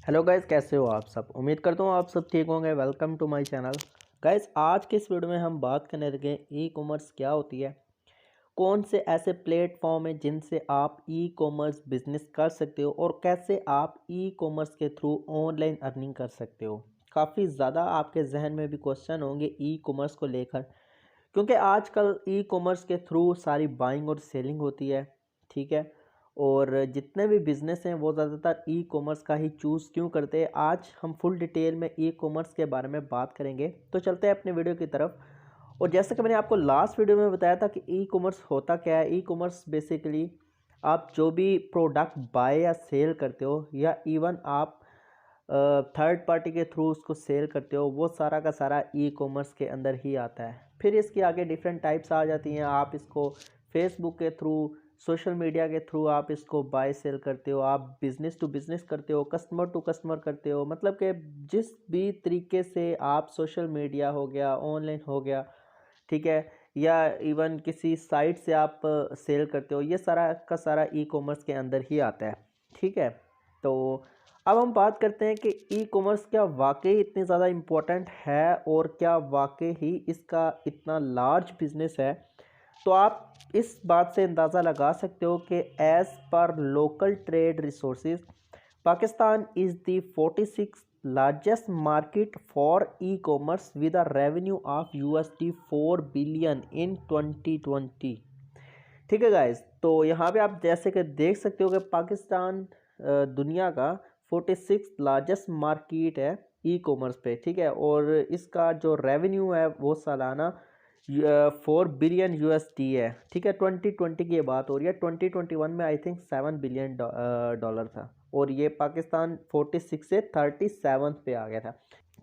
Hello guys, कैसे हो आप सब। उम्मीद करता हूँ आप सब ठीक होंगे। Welcome to my channel. Guys, आज के इस वीडियो में हम बात करने लगे ई कॉमर्स क्या होती है, कौन से ऐसे प्लेटफॉर्म हैं जिनसे आप ई कॉमर्स बिजनेस कर सकते हो और कैसे आप ई कॉमर्स के थ्रू ऑनलाइन अर्निंग कर सकते हो। काफ़ी ज़्यादा आपके जहन में भी क्वेश्चन होंगे ई कॉमर्स को लेकर, क्योंकि आजकल ई कॉमर्स के थ्रू सारी बाइंग और सेलिंग होती है। ठीक है, और जितने भी बिज़नेस हैं वो ज़्यादातर ई कॉमर्स का ही चूज़ क्यों करते हैं, आज हम फुल डिटेल में ई कॉमर्स के बारे में बात करेंगे। तो चलते हैं अपने वीडियो की तरफ। और जैसे कि मैंने आपको लास्ट वीडियो में बताया था कि ई कॉमर्स होता क्या है। ई कॉमर्स बेसिकली आप जो भी प्रोडक्ट बाय या सेल करते हो, या इवन आप थर्ड पार्टी के थ्रू उसको सेल करते हो, वो सारा का सारा ई कॉमर्स के अंदर ही आता है। फिर इसके आगे डिफरेंट टाइप्स आ जाती हैं। आप इसको फेसबुक के थ्रू, सोशल मीडिया के थ्रू आप इसको बाय सेल करते हो, आप बिज़नेस टू बिज़नेस करते हो, कस्टमर टू कस्टमर करते हो। मतलब कि जिस भी तरीके से आप सोशल मीडिया हो गया, ऑनलाइन हो गया, ठीक है, या इवन किसी साइट से आप सेल करते हो, ये सारा का सारा ई कॉमर्स के अंदर ही आता है। ठीक है, तो अब हम बात करते हैं कि ई कॉमर्स क्या वाकई इतनी ज़्यादा इम्पोर्टेंट है और क्या वाकई ही इसका इतना लार्ज बिजनेस है। तो आप इस बात से अंदाज़ा लगा सकते हो कि as per local trade resources, Pakistan is the 46 largest market for e commerce with a revenue of USD 4 billion in 2020। ठीक है गाइस, तो यहाँ पे आप जैसे कि देख सकते हो कि पाकिस्तान दुनिया का 46 लार्जेस्ट मार्केट है ई कॉमर्स पे। ठीक है, और इसका जो रेवेन्यू है वो सालाना 4 बिलियन USD है। ठीक है, 2020 की ये बात हो रही है। 2021 में आई थिंक 7 बिलियन डॉलर था, और ये पाकिस्तान 46 से 37 पे आ गया था।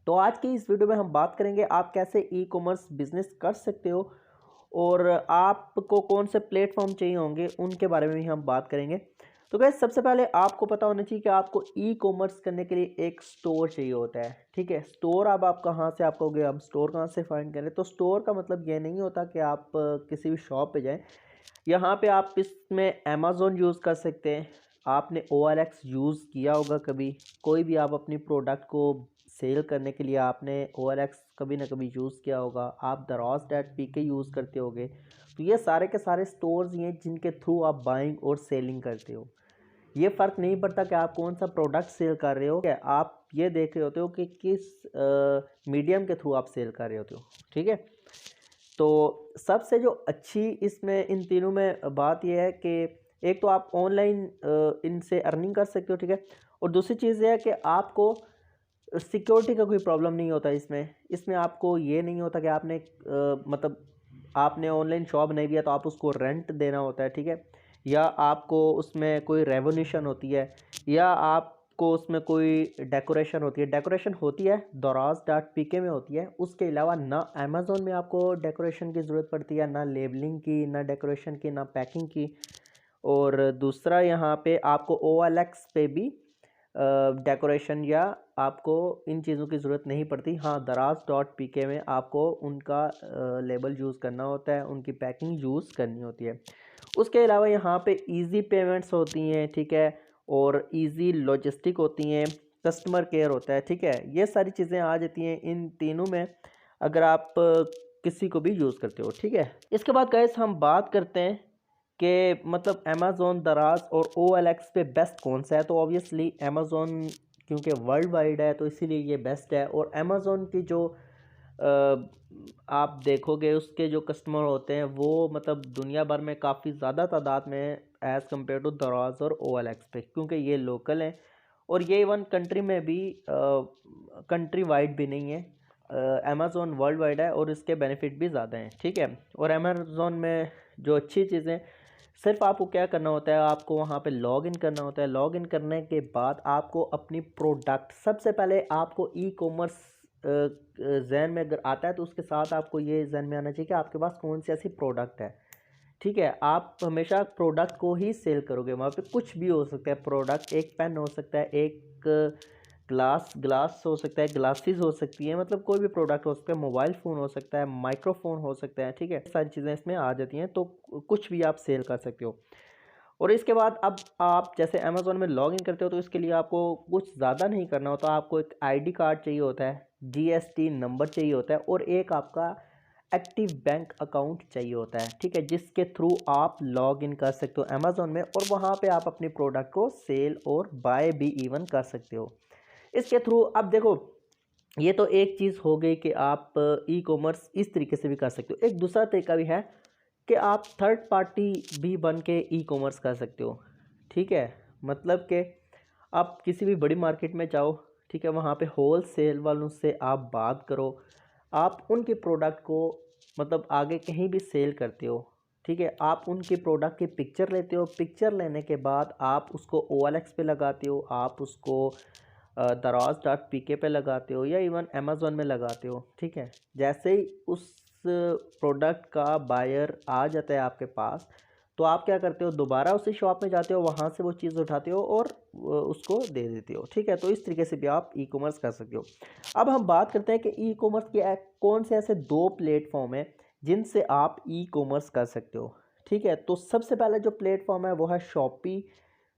तो आज की इस वीडियो में हम बात करेंगे आप कैसे ई कॉमर्स बिजनेस कर सकते हो और आपको कौन से प्लेटफॉर्म चाहिए होंगे, उनके बारे में भी हम बात करेंगे। तो गैस, सबसे पहले आपको पता होना चाहिए कि आपको ई कॉमर्स करने के लिए एक स्टोर चाहिए होता है। ठीक है, स्टोर अब आप कहाँ से, आप कहोगे हम स्टोर कहाँ से फाइंड करें। तो स्टोर का मतलब ये नहीं होता कि आप किसी भी शॉप पे जाएं। यहाँ पे आप इसमें अमेज़ोन यूज़ कर सकते हैं। आपने OLX यूज़ किया होगा कभी, कोई भी आप अपनी प्रोडक्ट को सेल करने के लिए आपने OLX कभी ना कभी यूज़ किया होगा। आप Daraz.pk यूज़ करते होगे। तो ये सारे के सारे स्टोर्स ही हैं जिनके थ्रू आप बाइंग और सेलिंग करते हो। ये फ़र्क नहीं पड़ता कि आप कौन सा प्रोडक्ट सेल कर रहे हो, आप ये देख रहे होते हो कि किस मीडियम के थ्रू आप सेल कर रहे होते हो। ठीक है, तो सबसे जो अच्छी इसमें इन तीनों में बात यह है कि एक तो आप ऑनलाइन इनसे अर्निंग कर सकते हो। ठीक है, और दूसरी चीज़ यह है कि आपको सिक्योरिटी का कोई प्रॉब्लम नहीं होता। इसमें इसमें आपको ये नहीं होता कि आपने मतलब आपने ऑनलाइन शॉप नहीं दिया तो आप उसको रेंट देना होता है। ठीक है, या आपको उसमें कोई रेवोल्यूशन होती है, या आपको उसमें कोई डेकोरेशन होती है। डेकोरेशन होती है Daraz.pk में होती है, उसके अलावा ना अमेज़ोन में आपको डेकोरेशन की ज़रूरत पड़ती है, ना लेबलिंग की, ना डेकोरेशन की, ना पैकिंग की। और दूसरा, यहाँ पे आपको OLX पे भी डेकोरेशन या आपको इन चीज़ों की ज़रूरत नहीं पड़ती। हाँ, Daraz.pk में आपको उनका लेबल यूज़ करना होता है, उनकी पैकिंग यूज़ करनी होती है। उसके अलावा यहाँ पे इजी पेमेंट्स होती हैं। ठीक है, और इजी लॉजिस्टिक होती हैं, कस्टमर केयर होता है। ठीक है, ये सारी चीज़ें आ जाती हैं इन तीनों में अगर आप किसी को भी यूज़ करते हो। ठीक है, इसके बाद गाइस हम बात करते हैं कि मतलब अमेज़ोन, दराज और OLX पे बेस्ट कौन सा है। तो ऑब्वियसली अमेज़ोन, क्योंकि वर्ल्ड वाइड है तो इसीलिए ये बेस्ट है। और अमेज़ोन की जो आप देखोगे उसके जो कस्टमर होते हैं वो मतलब दुनिया भर में काफ़ी ज़्यादा तादाद में एज़ कम्पेयर टू दराज और OLX पे, क्योंकि ये लोकल हैं और ये इवन कंट्री में भी कंट्री वाइड भी नहीं है। अमेज़ोन वर्ल्ड वाइड है और इसके बेनिफिट भी ज़्यादा हैं। ठीक है, और अमेज़ोन में जो अच्छी चीज़ें, सिर्फ आपको क्या करना होता है, आपको वहाँ पे लॉग इन करना होता है। लॉग इन करने के बाद आपको अपनी प्रोडक्ट, सबसे पहले आपको ई कॉमर्स जहन में अगर आता है तो उसके साथ आपको ये जहन में आना चाहिए कि आपके पास कौन सी ऐसी प्रोडक्ट है। ठीक है, आप हमेशा प्रोडक्ट को ही सेल करोगे। वहाँ पे कुछ भी हो सकता है प्रोडक्ट, एक पेन हो सकता है, एक ग्लास हो सकता है, ग्लासेस हो सकती है, मतलब कोई भी प्रोडक्ट हो सकता है, मोबाइल फ़ोन हो सकता है, माइक्रोफोन हो सकता है। ठीक है, सारी चीज़ें इसमें आ जाती हैं, तो कुछ भी आप सेल कर सकते हो। और इसके बाद अब आप जैसे अमेज़ोन में लॉग इन करते हो तो इसके लिए आपको कुछ ज़्यादा नहीं करना होता। आपको एक आईडी कार्ड चाहिए होता है, जीएसटी नंबर चाहिए होता है और एक आपका एक्टिव बैंक अकाउंट चाहिए होता है, ठीक है, जिसके थ्रू आप लॉग इन कर सकते हो अमेज़ोन में और वहाँ पे आप अपने प्रोडक्ट को सेल और बाय भी इवन कर सकते हो इसके थ्रू। अब देखो, ये तो एक चीज़ हो गई कि आप ई कॉमर्स इस तरीके से भी कर सकते हो। एक दूसरा तरीका भी है कि आप थर्ड पार्टी भी बन के ई कॉमर्स कर सकते हो, ठीक है। मतलब कि आप किसी भी बड़ी मार्केट में जाओ, ठीक है, वहाँ पे होल सेल वालों से आप बात करो, आप उनके प्रोडक्ट को मतलब आगे कहीं भी सेल करते हो, ठीक है। आप उनके प्रोडक्ट की पिक्चर लेते हो, पिक्चर लेने के बाद आप उसको OLX पे लगाते हो, आप उसको दराज.pk पे लगाते हो या इवन अमेज़ोन में लगाते हो, ठीक है। जैसे ही उस प्रोडक्ट का बायर आ जाता है आपके पास, तो आप क्या करते हो, दोबारा उसी शॉप में जाते हो, वहाँ से वो चीज़ उठाते हो और उसको दे देते हो, ठीक है। तो इस तरीके से भी आप ई कॉमर्स कर सकते हो। अब हम बात करते हैं कि ई कॉमर्स के कौन से ऐसे 2 प्लेटफॉर्म हैं जिनसे आप ई कॉमर्स कर सकते हो, ठीक है। तो सबसे पहला जो प्लेटफॉर्म है वो है शॉपी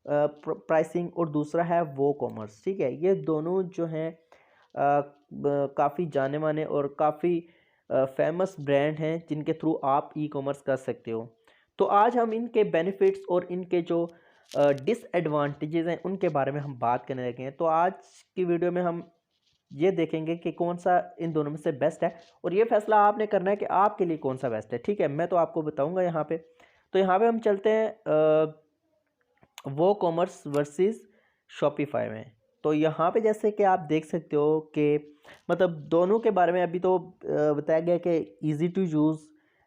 प्राइसिंग और दूसरा है वो कॉमर्स, ठीक है। ये दोनों जो हैं काफ़ी जाने माने और काफ़ी फेमस ब्रांड हैं जिनके थ्रू आप ई कॉमर्स कर सकते हो। तो आज हम इनके बेनिफिट्स और इनके जो डिसएडवांटेजेस हैं उनके बारे में हम बात करने लगे हैं। तो आज की वीडियो में हम ये देखेंगे कि कौन सा इन दोनों में से बेस्ट है और ये फैसला आपने करना है कि आपके लिए कौन सा बेस्ट है, ठीक है। मैं तो आपको बताऊंगा यहाँ पे। तो यहाँ पे हम चलते हैं वो कॉमर्स वर्सेस शॉपिफाई में। तो यहाँ पे जैसे कि आप देख सकते हो कि मतलब दोनों के बारे में अभी तो बताया गया कि easy to use,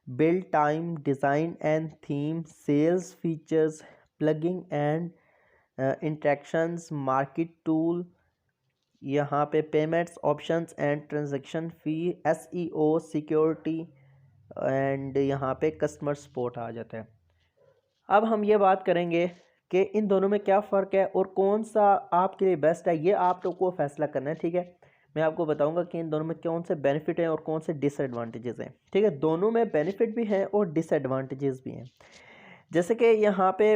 build time, design and theme, sales features, plugging and interactions, market tool, यहाँ पे payments options and transaction fee, SEO, security and यहाँ पे कस्टमर सपोर्ट आ जाता है। अब हम ये बात करेंगे कि इन दोनों में क्या फ़र्क है और कौन सा आपके लिए बेस्ट है, ये आप लोग को फैसला करना है, ठीक है। मैं आपको बताऊंगा कि इन दोनों में कौन से बेनिफिट हैं और कौन से डिसएडवांटेजेस हैं, ठीक है। दोनों में बेनिफिट भी हैं और डिसएडवांटेजेस भी हैं। जैसे कि यहाँ पे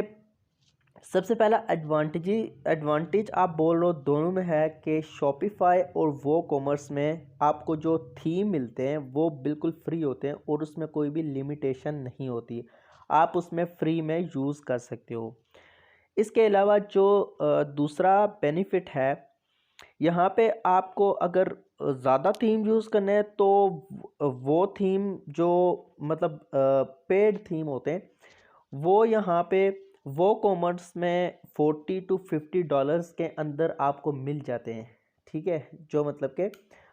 सबसे पहला एडवांटेज आप बोल रहे हो दोनों में है कि शॉपिफाई और वो कॉमर्स में आपको जो थीम मिलते हैं वो बिल्कुल फ्री होते हैं और उसमें कोई भी लिमिटेशन नहीं होती, आप उसमें फ्री में यूज़ कर सकते हो। इसके अलावा जो दूसरा बेनिफिट है, यहाँ पे आपको अगर ज़्यादा थीम यूज़ करना है तो वो थीम जो मतलब पेड थीम होते हैं वो यहाँ पे वो कॉमर्स में $40 to $50 के अंदर आपको मिल जाते हैं, ठीक है, जो मतलब के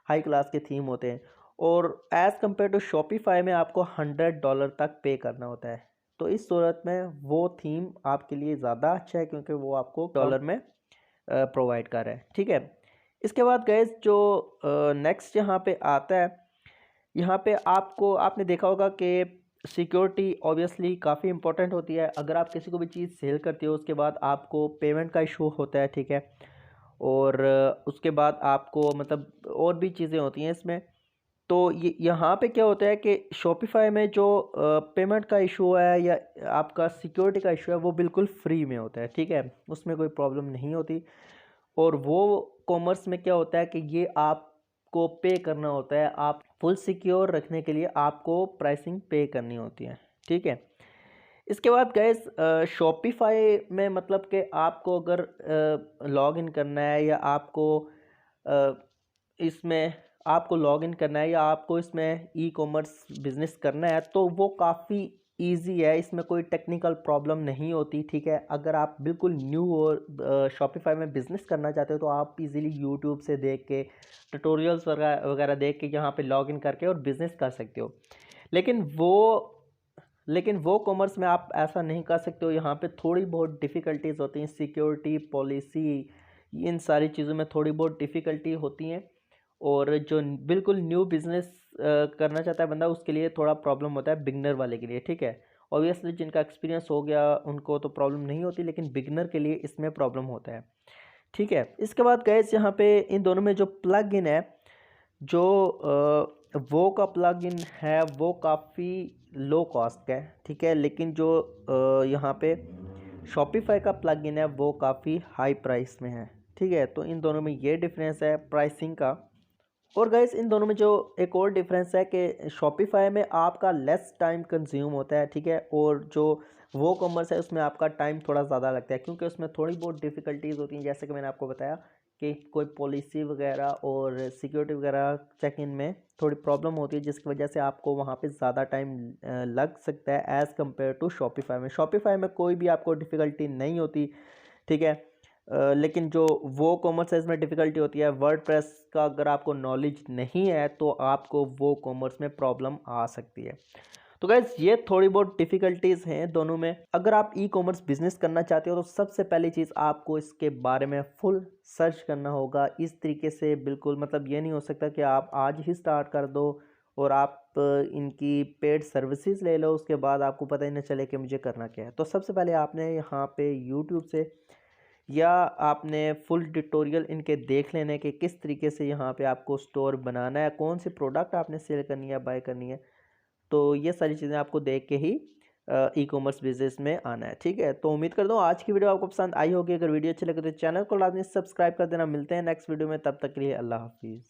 हाई क्लास के थीम होते हैं। और एज़ कम्पेयर टू शॉपिफाई में आपको $100 तक पे करना होता है। तो इस सूरत में वो थीम आपके लिए ज़्यादा अच्छा है क्योंकि वो आपको डॉलर में प्रोवाइड कर रहा है, ठीक है। इसके बाद गैस जो नेक्स्ट यहाँ पे आता है, यहाँ पे आपको आपने देखा होगा कि सिक्योरिटी ऑब्वियसली काफ़ी इंपॉर्टेंट होती है। अगर आप किसी को भी चीज़ सेल करते हो उसके बाद आपको पेमेंट का इशू होता है, ठीक है। और उसके बाद आपको मतलब और भी चीज़ें होती हैं इसमें। तो ये यहाँ पे क्या होता है कि शॉपिफाई में जो पेमेंट का इशू है या आपका सिक्योरिटी का इशू है वो बिल्कुल फ्री में होता है, ठीक है, उसमें कोई प्रॉब्लम नहीं होती। और वो कॉमर्स में क्या होता है कि ये आपको पे करना होता है, आप फुल सिक्योर रखने के लिए आपको प्राइसिंग पे करनी होती है, ठीक है। इसके बाद गैस शॉपिफाई में मतलब कि आपको अगर लॉग इन करना है या आपको अ, इसमें आपको लॉग इन करना है या आपको इसमें ई कॉमर्स बिज़नेस करना है तो वो काफ़ी इजी है, इसमें कोई टेक्निकल प्रॉब्लम नहीं होती, ठीक है। अगर आप बिल्कुल न्यू और शॉपिफाई में बिज़नेस करना चाहते हो तो आप इजीली यूट्यूब से देख के ट्यूटोरियल्स वगैरह देख के यहाँ पे लॉग इन करके और बिज़नेस कर सकते हो। लेकिन वो कॉमर्स में आप ऐसा नहीं कर सकते हो, यहाँ पे थोड़ी बहुत डिफ़िकल्टीज़ होती हैं, सिक्योरिटी पॉलिसी इन सारी चीज़ों में थोड़ी बहुत डिफ़िकल्टी होती हैं। और जो बिल्कुल न्यू बिज़नेस करना चाहता है बंदा उसके लिए थोड़ा प्रॉब्लम होता है, बिगनर वाले के लिए, ठीक है। ऑब्वियसली जिनका एक्सपीरियंस हो गया उनको तो प्रॉब्लम नहीं होती, लेकिन बिगनर के लिए इसमें प्रॉब्लम होता है, ठीक है। इसके बाद गैस यहाँ पे इन दोनों में जो प्लग इन है, जो वो का प्लग इन है वो काफ़ी लो कॉस्ट का है, ठीक है। लेकिन जो यहाँ पे शॉपिफाई का प्लगइन है वो काफ़ी हाई प्राइस में है, ठीक है। तो इन दोनों में ये डिफरेंस है प्राइसिंग का। और गाइस इन दोनों में जो एक और डिफरेंस है कि शॉपिफाई में आपका लेस टाइम कंज्यूम होता है, ठीक है, और जो वो कॉमर्स है उसमें आपका टाइम थोड़ा ज़्यादा लगता है, क्योंकि उसमें थोड़ी बहुत डिफ़िकल्टीज़ होती हैं, जैसे कि मैंने आपको बताया कि कोई पॉलिसी वगैरह और सिक्योरिटी वगैरह चेक इन में थोड़ी प्रॉब्लम होती है, जिसकी वजह से आपको वहाँ पे ज़्यादा टाइम लग सकता है एज़ कम्पेयर टू शॉपिफाई में। शॉपिफाई में कोई भी आपको डिफ़िकल्टी नहीं होती, ठीक है। लेकिन जो वो कॉमर्स है इसमें डिफ़िकल्टी होती है। वर्डप्रेस का अगर आपको नॉलेज नहीं है तो आपको वो कॉमर्स में प्रॉब्लम आ सकती है। तो गाइज ये थोड़ी बहुत डिफ़िकल्टीज़ हैं दोनों में। अगर आप ई कॉमर्स बिजनेस करना चाहते हो तो सबसे पहली चीज़ आपको इसके बारे में फुल सर्च करना होगा। इस तरीके से बिल्कुल मतलब ये नहीं हो सकता कि आप आज ही स्टार्ट कर दो और आप इनकी पेड सर्विसेज ले लो, उसके बाद आपको पता ही ना चले कि मुझे करना क्या है। तो सबसे पहले आपने यहाँ पे यूट्यूब से या आपने फुल ट्यूटोरियल इनके देख लेने के किस तरीके से यहाँ पे आपको स्टोर बनाना है, कौन सी प्रोडक्ट आपने सेल करनी है, बाय करनी है। तो ये सारी चीज़ें आपको देख के ही ई कॉमर्स बिजनेस में आना है, ठीक है। तो उम्मीद करता हूँ आज की वीडियो आपको पसंद आई होगी। अगर वीडियो अच्छी लगे तो चैनल को लाजमी सब्सक्राइब कर देना। मिलते हैं नेक्स्ट वीडियो में, तब तक के लिए अल्लाह हाफिज़।